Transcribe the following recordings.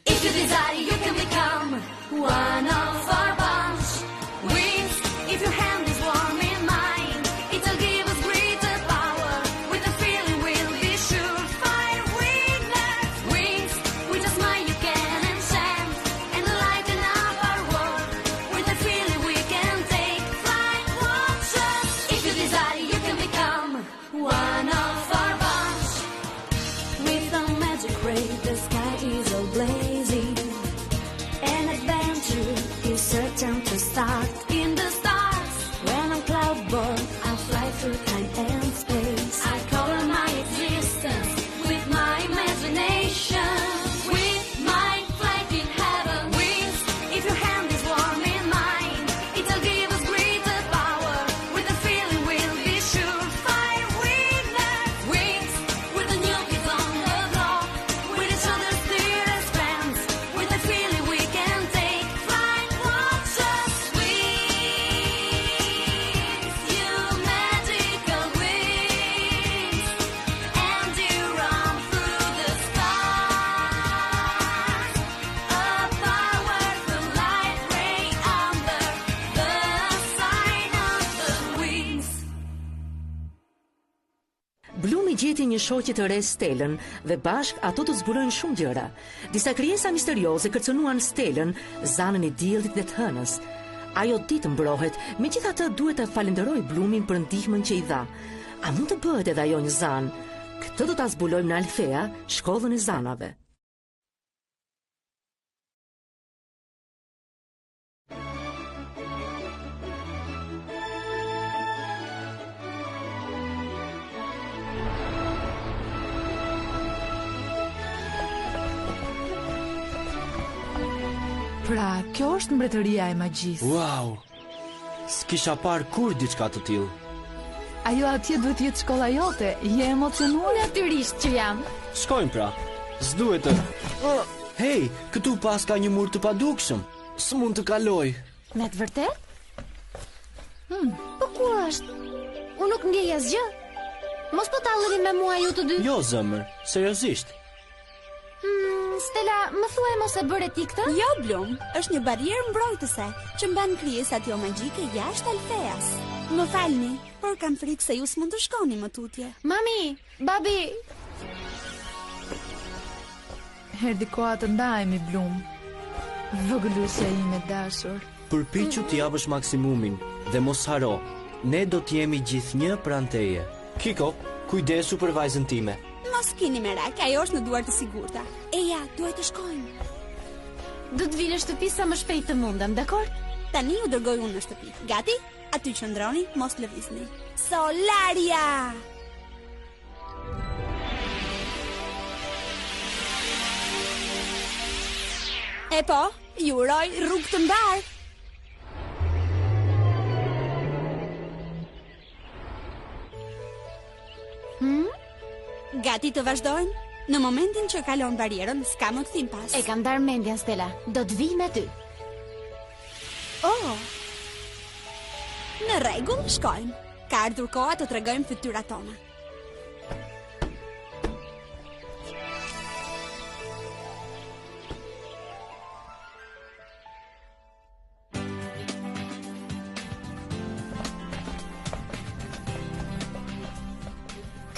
If you desire, you can become one of our bunch. Wings, if your hand is warm in mine, it'll give us greater power. With a feeling we'll be sure fire weakness. Wings, with a smile you can enchant and lighten up our world. With a feeling we can take flight. Watch us. If you desire, you can become one of our bunch. With a magic ray, the sky is all blazing. An adventure is certain to start in the stars. When I'm cloudborn, I fly through time and space. I color my existence with my imagination. With my flight in heaven. Wings, if your hand is warm in mine, it'll give us greater power. With a feeling we'll be sure fire weakness. Wings, we're the new kids on the block. With each other's dearest friends. With a feeling we can take flight. Watch us. Wings, you magical wings. And you run through the stars. A powerful light ray under the sign of the wings. Blumi gjeti një shoqe të re Stelën dhe bashk ato të zbulojnë shumë gjëra. Disa krijesa misterioze kërcënuan Stelën, zanën e diellit dhe të hënës. Ajo ditë mbrohet, megjithatë duhet të falenderoj Blumin për ndihmën që i dha. A mund të bëhet edhe ajo një zanë? Këtë do ta zbulojmë në Alfea, shkollën e zanave. Pra, kjo është mbretëria e magjisë. Wow! S'kisha parë kur diçka të tillë. Ajo atje duhet të jetë shkolla jote. Je emocionuar? Natyrisht që jam. Shkojmë pra. S'duhet të... Hey, këtu pas ka një mur të padukshëm. S'mund të kaloj. Me të vërtet? Po ku është? Unë nuk ndjej asgjë. Mos po talleni me mua ju të dy. Jo, zëmër, seriozisht. Stella, më thuaj mos e bëre ti këtë? Jo, Blum, është një barierë mbrojtëse që mban krijesat jo magjike jashtë Alfeas. Më falni, por kam frikë se ju s'mund të shkoni më tutje. Mami, babi. Herdi koha të ndajemi, Blum. Vogëlusja ime dashur. Përpiqu të japësh maksimumin dhe mos haro. Ne do të jemi gjithnjë pranë teje. Kiko, kujdesu për vajzën time. Mos keni merak, ajo është në duar të sigurta. Eja, duhet të shkojmë. Do të vi në shtëpi sa më shpejt të mundem, dakor? Tani ju dërgoj unë në shtëpi. Gati? Aty qëndroni, mos lëvizni. Solaria! E po, ju uroj rrugë të mbar. Gati të vazhdojmë? Në momentin që kalon barierën, s'ka më kthim pas. E kam dar mendjen, Stella. Do të vi me ty. Oh. Në rregull, shkojmë. Ka ardhur koha të tregojmë fytyrat tona.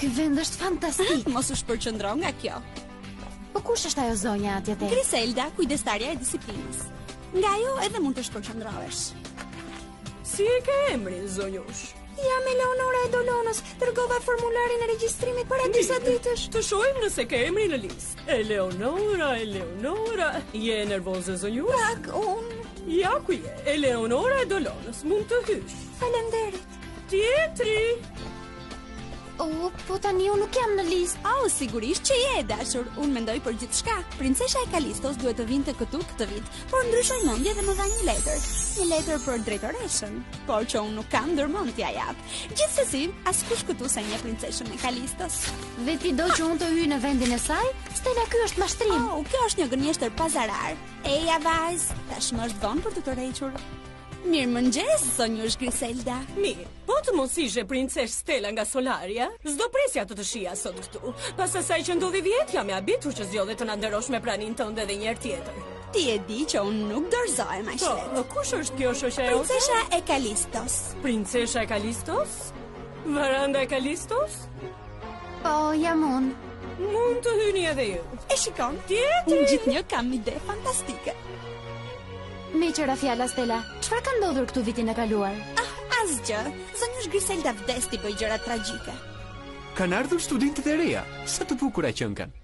Ky vend është fantastik. Mos u shpërqendro nga kjo. Po kush është ajo zonja atje te? Griselda, kujdestarja e disiplinës. Nga ajo edhe mund të shpërqendrohesh. Si e ke emrin, zonjush? Jam Eleonora e Dolonës. Dërgova formularin e regjistrimit para disa ditësh. Të shohim nëse ke emrin në listë. Eleonora. Je nervoze, zonjush? Pak, unë. Ja ku je, Eleonora e Dolonës. Mund të hysh. Faleminderit. Tjetri. Po tani unë nuk jam në listë. Sigurisht që je, dashur. Unë mendoj për gjithçka. Princesha e Kalistos duhet të vinte këtu këtë vit, por ndryshoi mendje dhe më dha një letër. Një letër për drejtoreshën, por që unë nuk kam ndërmend t'ja jap. Gjithsesi, askush këtu se një princeshën e Kalistos. Dhe ti do që unë të hyj në vendin e saj? Stella, ky është mashtrim. Kjo është një gënjeshtër pazarar. Eja vajz, tashmë është vonë për të tërhequr. Mirëmëngjes, zonjush Griselda. Mirë, po të mos ishe princesh Stella nga Solaria, s'do presja të shija sot këtu. Pas asaj që ndodhi vjet, jam e habitur që zgjodhe të na nderosh me pranin tënde edhe një herë tjetër. Ti e di që unë nuk dorëzohem aq Po, shpejt. kush është kjo shoqja jote? Princesha e Kalistos. Princesha e Kalistos? Varanda e Kalistos? Po, jam unë. Mund të hyni edhe ju. E shikon? Tjetri? Unë gjithnjë kam ide fantastike. Me qëra fjala, Stella. Çfarë ka ndodhur këtu vitin e kaluar? Asgjë. Zonjush Griselda vdes ti bëj gjëra tragjike. Kanë ardhur studentët e reja. Sa të bukura që kanë.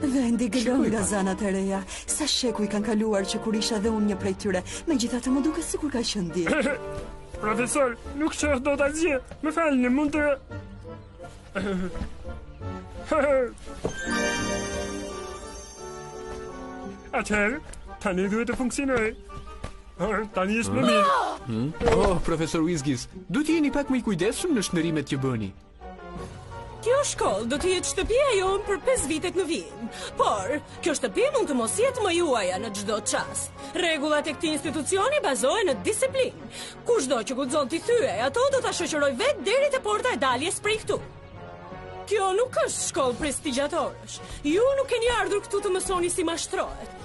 Vendi gëlon nga zanat e reja. Sa shekuj kanë kaluar që kur isha dhe unë një prej tyre. Megjithatë më duket sikur ka qenë dje. Profesor, nuk shoh dot asgjë. Më falni, mund të Atëherë, tani duhet të funksionoj. Tani është më mirë. Oh, profesor Whiskys, duhet jeni pak më i kujdesshëm në shndërimet që bëni. Kjo shkollë do të jetë shtëpia jonë për 5 vitet në vijim. Por, kjo shtëpi mund të mos jetë më juaja në çdo çast. Rregullat e këtij institucioni bazohen në disiplinë. Kushdo që guxon t'i thyej ato do ta shoqëroj vetë deri te porta e daljes prej këtu. Kjo nuk është shkollë prestigjatorosh. Ju nuk keni ardhur këtu të mësoni si mashtrohet.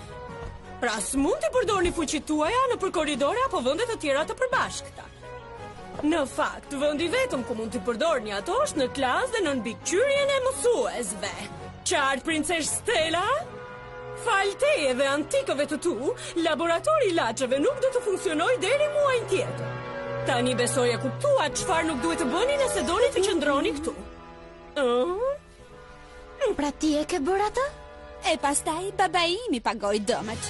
Pra s'mund t'i përdorni fuqitë tuaja në për korridore apo vende të tjera të përbashkëta. Në fakt, vendi vetëm ku mund t'i përdorni ato është në klasë dhe në mbikëqyrjen e mësuesve. Qartë princesh Stella? Falteje dhe antikëve të tu, laboratori i ilaçeve nuk do të funksionojë deri muajin tjetër. Tani besoj e kuptua çfarë nuk duhet të bëni nëse doni të qëndroni këtu. Pra ti e ke bërë atë? E pastaj babai im i pagoi dëmet.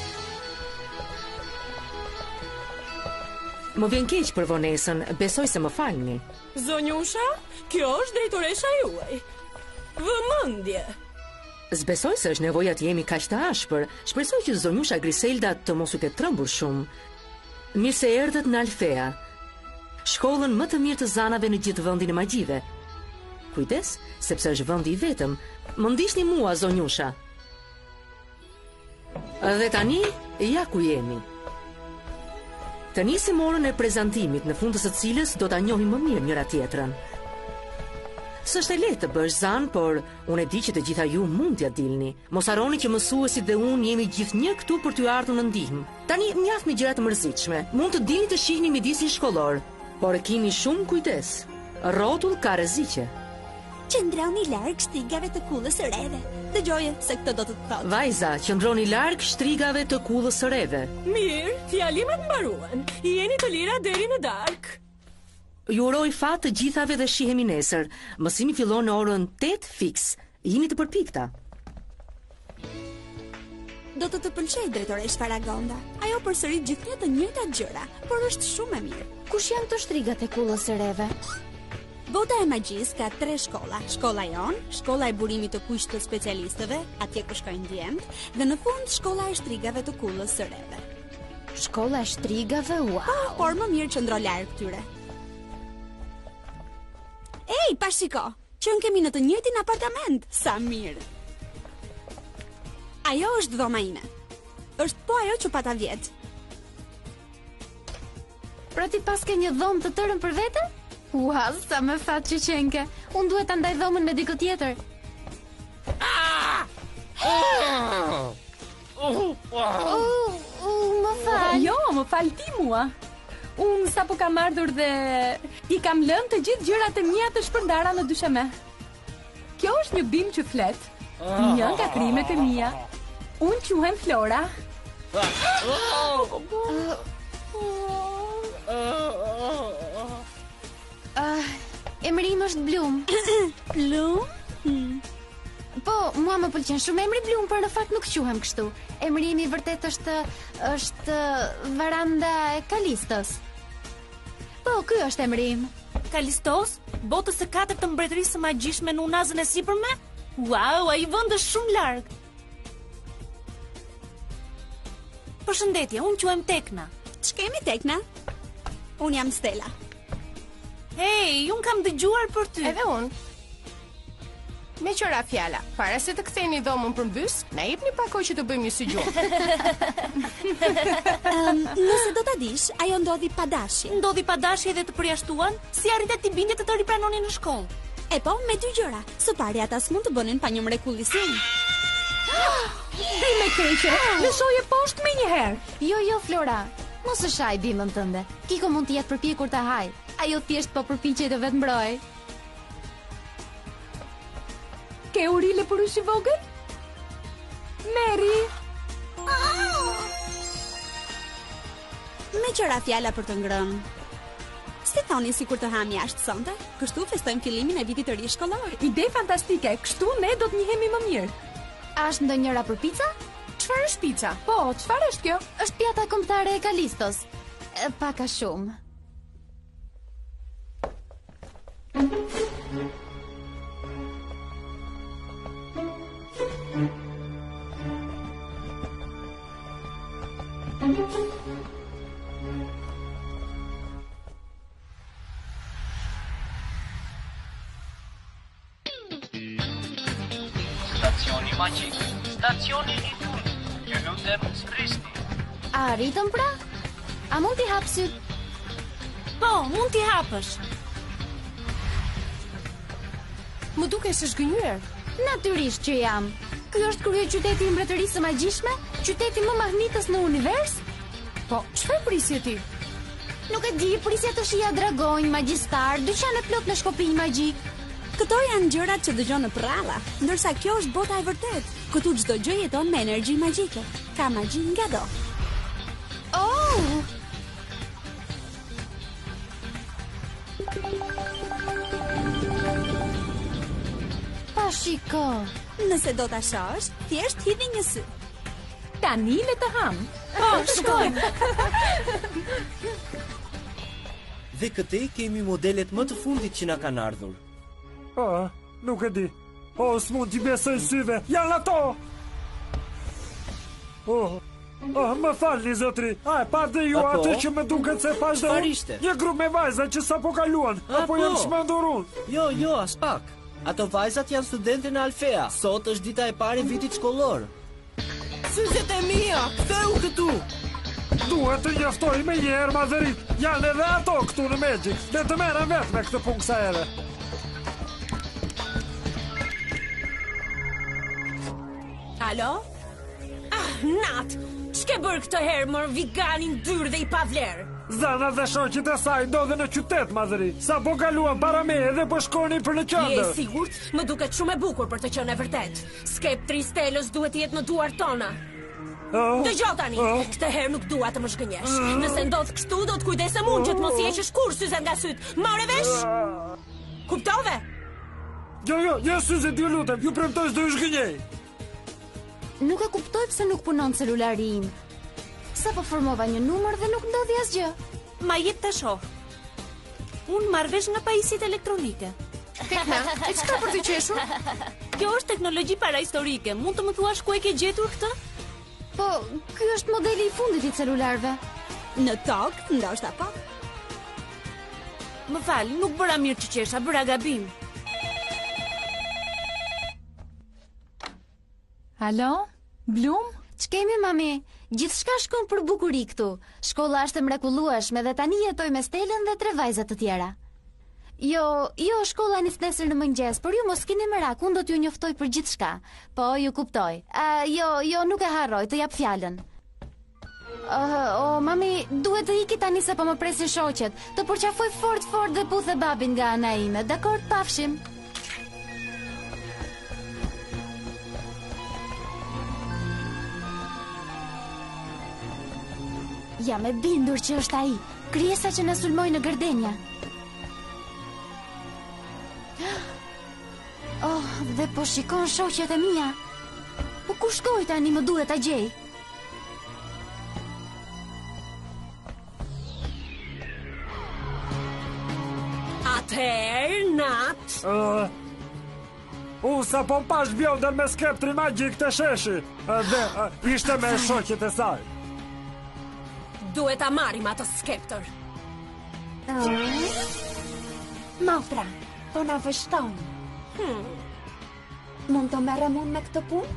Më vjen keq për vonesën, besoj se më falni. Zonjusha, kjo është drejtoresha juaj. Vëmendje. Zbesoj se është nevoja të jemi kaq të ashpër. Shpresoj që zonjusha Griselda të mos u ketë trembur shumë. Mirë se erdhët në Alfea, shkollën më të mirë të zanave në gjithë vendin e magjive. Kujdes, sepse është vendi i vetëm. Më ndiqni mua, zonjusha. Dhe tani, ja ku jemi. Të nisim orën e prezantimit në fundës së cilës do ta njohim më mirë njëra tjetrën. S'është e lehtë të bësh zan, por unë e di që të gjitha ju mund t'ja dilni. Mos harroni që mësuesit dhe unë jemi gjithnjë këtu për t'ju ardhur në ndihmë. Tani mjaft me gjëra të mërzitshme. Mund të dilni të shihni mjedisin shkollor, por keni shumë kujdes. Rrotull ka rreziqe. Qëndroni larg shtrigave të kullës së reve. Dëgjoje se këtë do të thotë. Vajza, qëndroni larg shtrigave të kullës së reve. Mirë, fjalimet mbaruan. Jeni të lira deri në darkë. Ju uroj fat të gjithave dhe shihemi nesër. Mësimi fillon në orën 8 fiks. Jini të përpikta. Do të pëlqej drejtoresh Faragonda. Ajo përsërit gjithnjë të njëjtat gjëra, por është shumë e mirë. Kush janë të shtrigat e kullës së reve? Bota e magjisë ka 3 shkolla. Shkolla jon, shkolla e burimit të kuq të specialistëve, atje ku shkojnë djemt, dhe në fund shkolla e shtrigave të kullës së reve. Shkolla e shtrigave, wow. Por më mirë qëndro larg këtyre. Ej, pa shiko, që kemi në të njëjtin apartament. Sa mirë. Ajo është dhoma ime. Është po ajo që pata vjet. Pra ti pas ke një dhomë të tërën për vete? Ua, sa me fat që qenke. Unë duhet të ndaj dhomën me dikë tjetër. Më fal. Jo, më fal ti mua. Unë sapo kam ardhur dhe i kam lënë të gjithë gjërat e mia të shpërndara në dysheme. Kjo është një bim që flet. Një nga krimet e mia. Unë quhem Flora. Emri im është Blum. Blum? Po, mua më pëlqen shumë emri Blum, por në fakt nuk quhem kështu. Emri im i vërtet është Varanda e Kalistos. Po, ky është emri im. Kalistos, botës së 4 të mbretërisë së magjishme në unazën e sipërme? Wow, ai vend është shumë larg. Përshëndetje, unë quhem Tekna. Ç'kemi Tekna? Unë jam Stella. Hey, unë kam dëgjuar për ty. Edhe unë. Me qëra fjala, para se të ktheni dhomën përmbys, na jepni pak kohë që të bëjmë një sugjuar. Nëse do ta dish, ajo ndodhi pa dashje. Ndodhi pa dashje dhe të përjashtuan, si arritet t'i bindje të ripranonin në shkollë. E po, me dy gjëra. Së pari ata s'mund të bënin pa një mrekullisim. Ti me keqe, lëshoje poshtë me njëherë. Jo, Flora, mos e shaj bimën tënde. Kiko mund të jetë përpjekur ta haj. Ajo thjesht po përpiqej të vetë mbrojë. Ke urile për ushi vogël? Mary! Me qëra fjala për të ngrënë. Si thoni sikur të ham jashtë sonte? Kështu festojmë fillimin e vitit të ri shkollor. Ide fantastike, kështu ne do të njihemi më mirë. A është ndonjëra për pica? Çfarë është pica? Po, çfarë është kjo? Është pjata kombëtare e Kalistos. Pak a shumë. Stacioni magjik, stacioni I fundit. Ju lutem sprisni. A arritëm pra? A mund t'i hap syt? Po, mund t'i hapësh. Më duke se shgënjur. Natyrisht që jam. Ky është kryeqyteti I mbretërisë së magjishme, qyteti më mahnitës në univers? Po, çfarë prisje ti? Nuk e di, prisja të shija dragonj, magjistar, dyqane plot në shkopinj magjik. Këto janë gjërat që dëgjon në prralla, ndërsa kjo është bota e vërtet. Këtu çdo gjë jeton me energji magjike. Ka magji ngado. Oh! Pa shiko. Nëse do ta shohësh, thjesht hidhi një sy. Tani le të ham. Po, shkojmë. Dhe këtej kemi modelet më të fundit që na kanë ardhur. Nuk e di. S'mund t'i besoj syve. Janë ato! Më falni, zotri. Parte ju atë që më duket se pash dhe unë. Një grup me vajza që sapo kaluan. Apo janë shmendur unë. Jo, as pak. Ato vajzat janë studente në Alfea. Sot është dita e parë e vitit shkollor. Syzet e mia, ktheu këtu. Duhet të njoftoj me njerë, madhërit. Janë edhe ato këtu në Magic. Le të merren vetë me këtë punë kësa ere. Alo? Nat! Ç'ke bërë këtë herë, mor viganin dyr dhe I pavler? Zana dhe shoqit e saj ndodhen në qytet, madhëri. Sa po kaluan para me edhe po shkonin për në qendër. Je sigurt? Më duket shumë e bukur për të qenë e vërtet. Skeptri Stelos duhet të jetë në duart tona. Dëgjoj tani, këtë herë nuk dua të më zgënjesh. Nëse ndodh kështu, do të kujdesem unë që të mos jeqësh kurrë syze nga syt. Marrë vesh? Kuptove? Jo, syze, ju lutem, ju premtoj s'do ju zgënjej. Nuk e kuptoj pse nuk punon celulari im. Sa po formova një numër dhe nuk ndodhi asgjë. Ma jep të shoh. Unë marr vesh nga pajisjet elektronike. Tekna, e çka për të qeshur? Kjo është teknologji parahistorike. Mund të më thuash ku e ke gjetur këtë? Po, ky është modeli I fundit I celularëve. Në tokë, ndoshta po. Më fal, nuk bëra mirë që qesha, bëra gabim. Alo? Blum? Ç'kemi mami? Gjithçka shkon për bukuri këtu. Shkolla është e mrekullueshme dhe tani jetoj me Stelën dhe 3 vajza të tjera. Jo, shkolla nis nesër në mëngjes, por ju mos keni merak, unë do t'ju njoftoj për gjithçka. Po, ju kuptoj. Jo, nuk e harroj, të jap fjalën. Mami, duhet të iki tani se po më presin shoqet. Të përqafoj fort dhe puthe babin nga ana ime. Dakor, pafshim. Jam e bindur që është ai, krijesa që na sulmoi në Gërdenja. Dhe po shikon shoqet e mia. Po ku shkoj tani, më duhet ta gjej. Atëherë, Nat. Unë sa po pash bjondër me skeptri magjik të sheshi. Dhe ishte me shoqet e saj. Duhet ta marrim atë skeptër. Motra, po na vështon. Mund të merrem unë me këtë punë?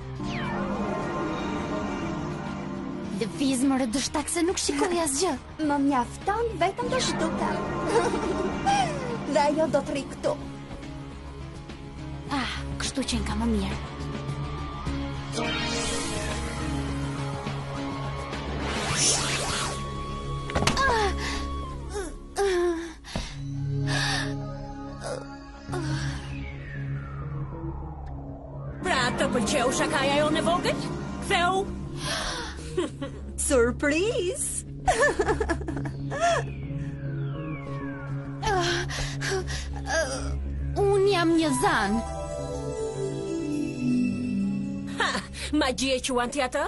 Lëviz më rëdështak se nuk shikoj asgjë. Më mjafton vetëm të zhdukem. Dhe ajo do të rri këtu. Kështu që ka më mirë. Pra të pëlqeu shakaja jonë e vogël? Ktheu? Surpriz! Unë jam një zan. Magji e quan ti atë?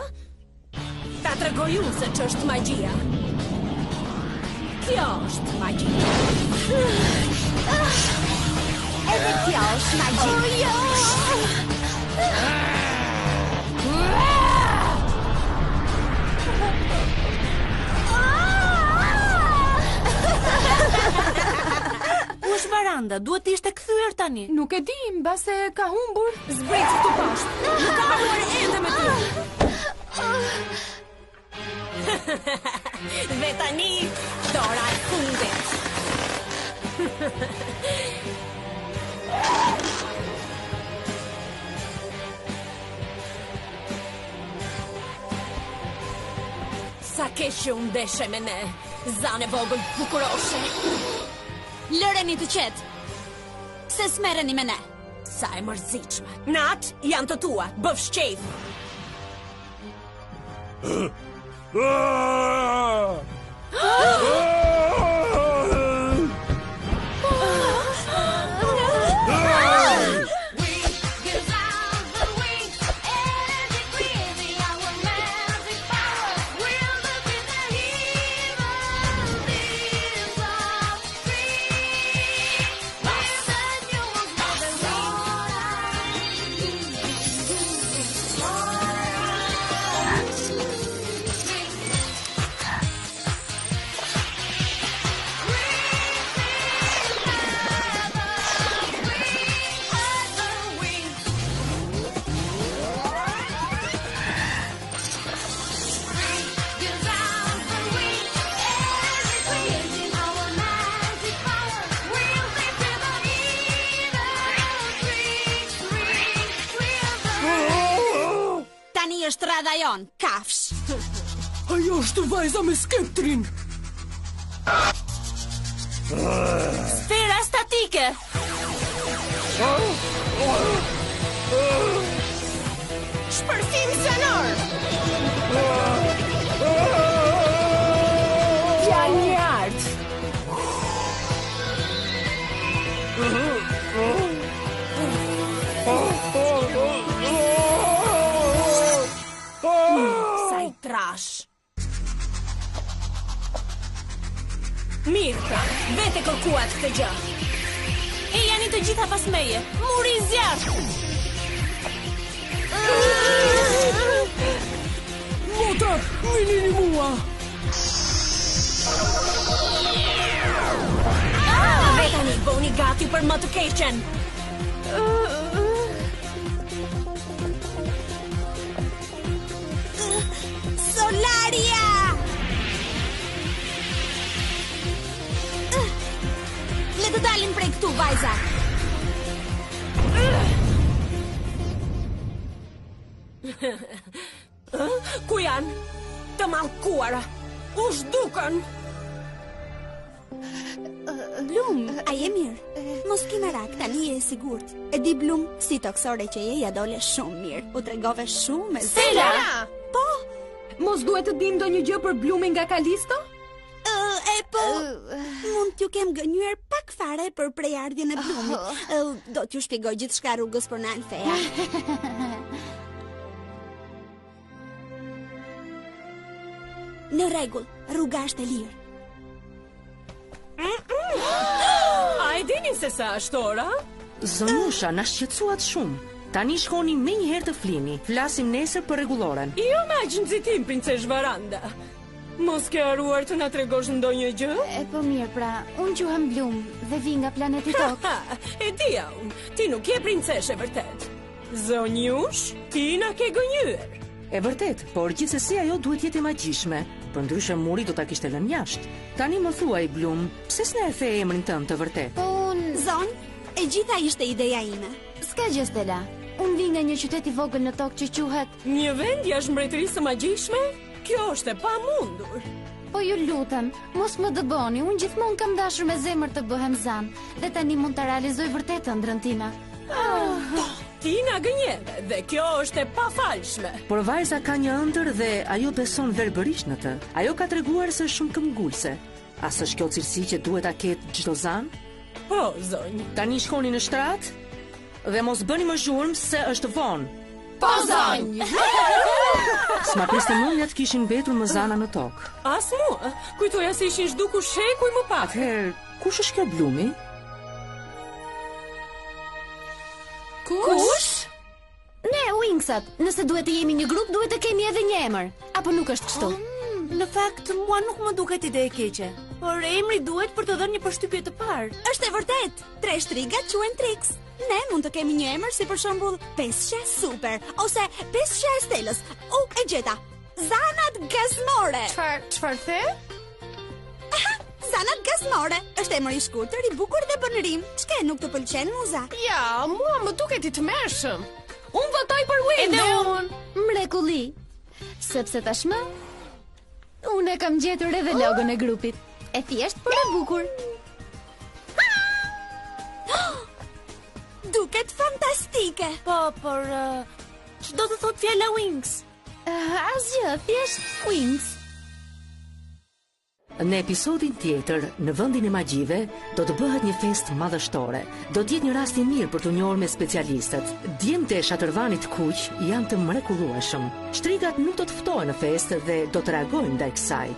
Ta tregoj unë se ç'është magjia. Kjo është magji. Edhe kjo është magji. Jo! Ku është Varanda? Duhet të ishte kthyer tani. Nuk e di, mbase ka humbur. Zbrit këtu poshtë. Nuk ka marruar ende me ty. Dhe tani, dora e fundit. Sa ke shumë ndeshe me ne, zane vogël bukuroshe. Lëreni të qetë, se smereni me ne. Sa e mërzitshme. Nat, janë të tua, bëf shqef. Është radha jon, kafsh. Ajo është vajza me skeptrin. Sfera statike. Shpërthim zanor. Fjalë një art. Sa i trash. Mirë pra, vete kërkuat këtë gjë. E janë të gjitha pas meje. Muri i zjarrt. Motor, vinini mua. Vetani, bëni gati për më të keqen. Solaria! Le të dalim prej këtu, vajza. Ku janë? Të mallkuara. U zhdukën. Blum, a je mirë? Mos ki merak, tani je sigurt. E di Blum, si toksore që je, ja dole shumë mirë. U tregove shumë me Stella! Po? Mos duhet të dim ndonjë gjë për Blumin nga Kalisto? Po, mund t'ju kem gënyer pak fare për prejardhjen e Blumit. Do t'ju shpjegoj gjithçka rrugës për në Alfea. Në rregull, rruga është e lirë. A e dini se sa është ora? Zonusha, na shqetësuat shumë. Tani shkoni me një herë të flini. Flasim nesër për rregulloren. Jo me aq nxitim, princesh Varanda. Mos ke haruar të na tregosh ndonjë gjë? E po mirë, pra, unë quhem Blum dhe vi nga planeti Tok. E dija unë, ti nuk je princeshe vërtet. Zonjush, ti na ke gënjur. E vërtet, por gjithsesi ajo duhet jetë e magjishme. Përndryshe muri do ta kishte lënë jashtë. Tani më thuaj Blum, pse s'na e the emrin tënd të vërtet? Po unë... Zon, e gjitha ishte ideja ime. S'ka gjë Stella. Unë vi nga një qytet i vogël në tokë që quhet... Një vend jashtë mbretërisë së magjishme? Kjo është e pamundur. Po ju lutem, mos më dëboni, unë gjithmonë kam dashur me zemër të bëhem zan, dhe tani mund të realizoj vërtet ëndrrën time. Ti na gënjeve dhe kjo është e pafalshme. Por vajza ka një ëndër dhe ajo beson verbërisht në të. Ajo ka treguar se është shumë këmbgulse. A s'është kjo cilësi që duhet ta ketë çdo zan? Po, zonjë. Tani shkoni në shtrat dhe mos bëni më zhurmë se është vonë. Po zonjë. S'ma pristemoniat kishin mbetur më zana në tokë. As mua, kujtoja se ishin zhdukur shekuj më pak. Atëherë, kush është kjo Blumi? Kush? Ne, Wingsat, nëse duhet të jemi një grup, duhet të kemi edhe një emër. Apo nuk është kështu? Në fakt, mua nuk më duket ide e keqe. Por emri duhet për të dhënë një përshtypje të parë. Është e vërtet. 3 shtriga quhen Trix. Ne mund të kemi një emër si për shembull Peshqja Super ose Peshqja e Stelës. E gjeta. Zanat gazmore. Çfarë the? Aha, Zanat gazmore. Është emër i shkurtër, i bukur dhe bën rim. Ç'ke, nuk të pëlqen Muza? Ja, mua më duket i tmerrshëm. Unë votoj për Wing. Edhe unë. Mrekulli. Sepse tashmë unë e kam gjetur edhe logon e grupit. E thjesht por e bukur. Duket fantastike. Po, por ç'do të thotë fjala Wings? Asgjë, thjesht Wings. Në episodin tjetër, në vendin e magjive, do të bëhet një festë madhështore. Do të jetë një rast i mirë për të njohur me specialistët. Djemtë e Shatërvanit kuq janë të mrekullueshëm. Shtrigat nuk do të ftohen në festë dhe do të reagojnë ndaj kësaj.